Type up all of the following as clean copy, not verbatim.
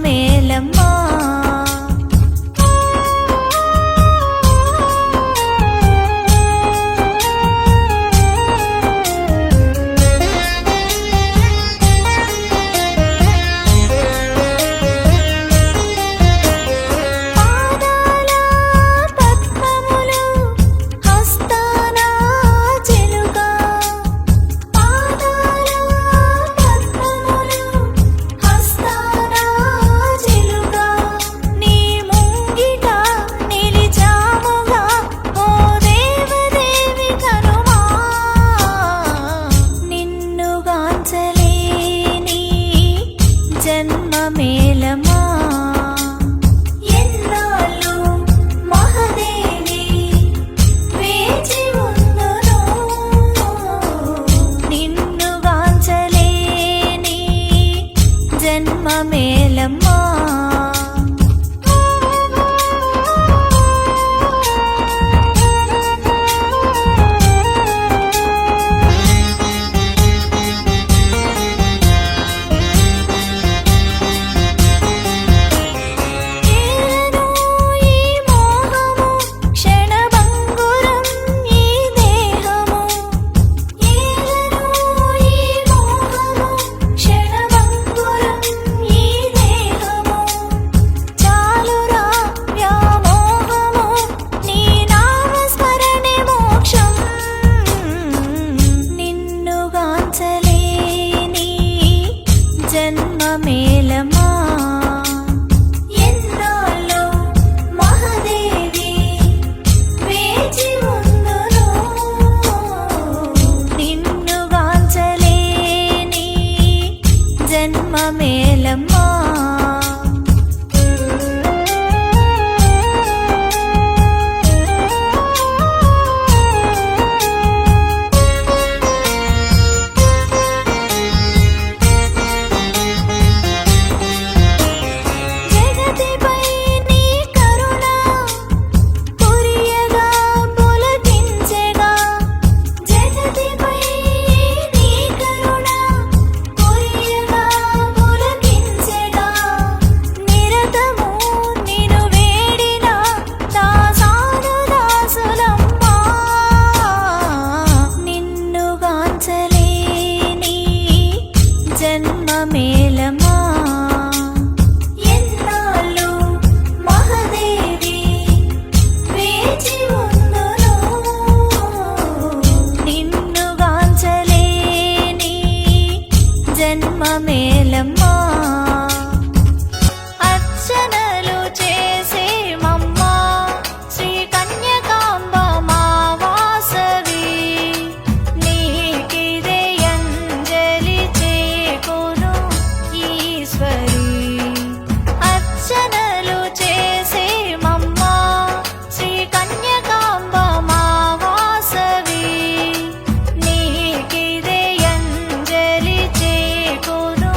మేలమ్మా మేలమా ఎన్నాళ్ళు మహాదేవి వేచి ఉందును నిన్ను గాంచలేని జన్మ మేలమ్మా జన్మ మేలమా ఎన్నాళ్ళు మహాదేవి వేచి ఉందును నిన్ను గాంచలేని జన్మ మేలమ్మా జన్మ మేలమా ఎన్నాళ్ళు మహాదేవి వేచి ఉందును నిన్ను గాంచలేని జన్మ మేలమ్మా అర్చనలు చేసే మమ్మా శ్రీ కన్యకాంబ మా వాసవి నీకిదే అంజలి చేకొను ఈశ్వరి అర్చనలు చేసే మమ్మా శ్రీ కన్యకాంబ మా వాసవి నీకిదే అంజలి చేకొను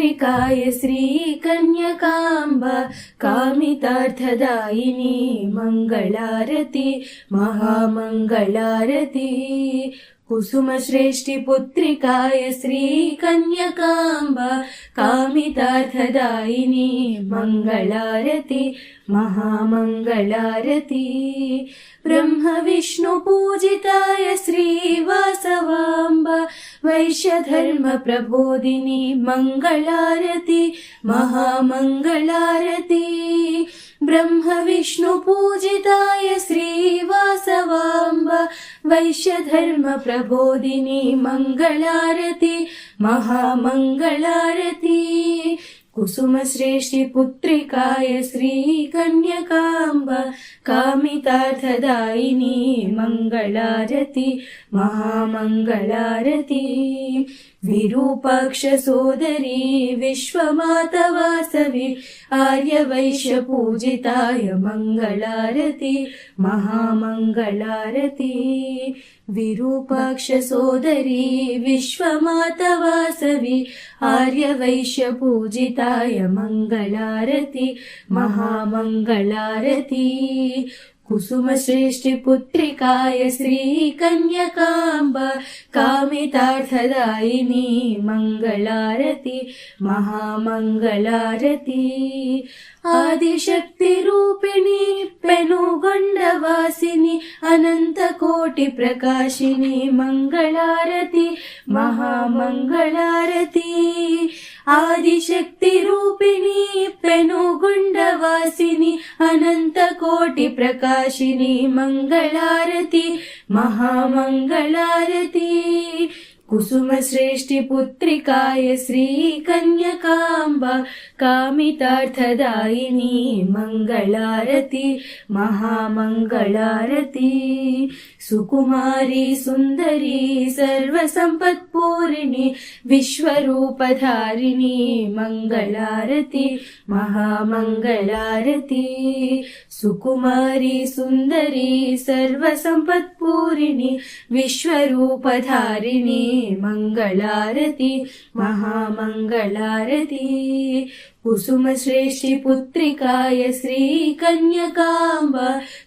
पुत्रिकाय श्रीकन्यकाम्ब कामितार्थदायिनी मङ्गलारति महामङ्गलारति कुसुमश्रेष्ठि पुत्रिकाय श्रीकन्यकाम्ब कामितार्थदायिनी मङ्गलारति महामङ्गलारति ब्रह्म विष्णु पूजिताय श्रीवासवाम्ब वैश्यधर्म प्रबोधिनी मङ्गलारति महामङ्गलारति ब्रह्म विष्णु पूजिताय श्रीवासवाम्ब वैश्यधर्म प्रबोधिनी मङ्गलारति महामङ्गलारति कुसुमश्रेष्ठि पुत्रिकाय श्रीकन्यकाम्ब कामितार्थदायिनी मङ्गलारति महामङ्गलारति विरूपाक्ष सोदरी विश्वमाता वासवी आर्यवैश्य पूजिताय मङ्गलारति महामङ्गलारति विरूपाक्ष सोदरी विश्वमाता वासवी आर्यवैश्य पूजिताय मङ्गलारति महामङ्गलारति कुसुमश्रेष्ठि पुत्रिकाय श्रीकन्यकाम्ब कामितार्थदायिनी मङ्गलारति महामङ्गलारति आदिशक्तिरूपिणी पेनुगొండవాసిని अनन्तकोटि प्रकाशिनी मङ्गलारति महामङ्गलारति आदिशक्तिरूपिणी पेनुगొండవాసిని अनन्तकोटि प्रकाशिनी मङ्गलारति महामङ्गलारति कुसुमश्रेष्ठि पुत्रिकाय श्रीकन्यकाम्ब कामितार्थदायिनी मङ्गलारति महामङ्गलारति सुकुमारी सुन्दरी सर्वसम्पत्पूरिणी विश्वरूपधारिणी मङ्गलारति महामङ्गलारति सुकुमारी सुन्दरी सर्वसम्पत्पूरिणी विश्वरूपधारिणी मङ्गलारति महामङ्गलारति कुसुमश्रेष्ठि पुत्रिकाय श्रीकन्यकाम्ब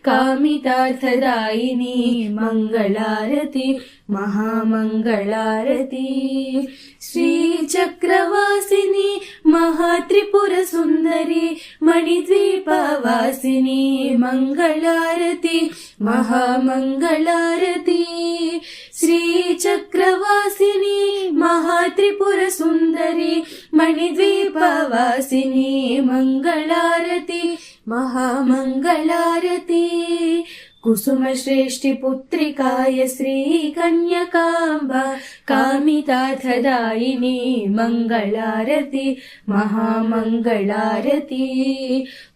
कामितार्थदायिनी मङ्गलारति महामङ्गलारति श्रीचक्रवासिनी महात्रिपुरसुन्दरी मणिद्वीपवासिनी मङ्गलारति महामङ्गलारति श्रीचक्रवासिनी महात्रिपुरसुन्दरी मणिद्वीपवासिनी मङ्गलारति महामङ्गलारति कुसुमश्रेष्ठि पुत्रिकाय श्रीकन्यकाम्ब कामितार्थदायिनी मङ्गलारति महामङ्गलारति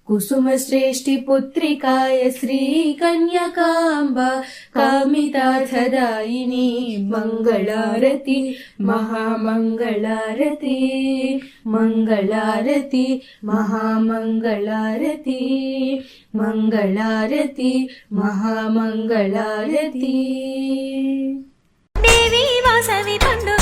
कुसुमश्रेष्ठि पुत्रिकाय श्रीकन्यकाम्ब कामितार्थदायिनी मङ्गलारति महामङ्गलारति मङ्गलारति महामङ्गलारति मङ्गलारति महामङ्गलारति देवी वासवी पंडु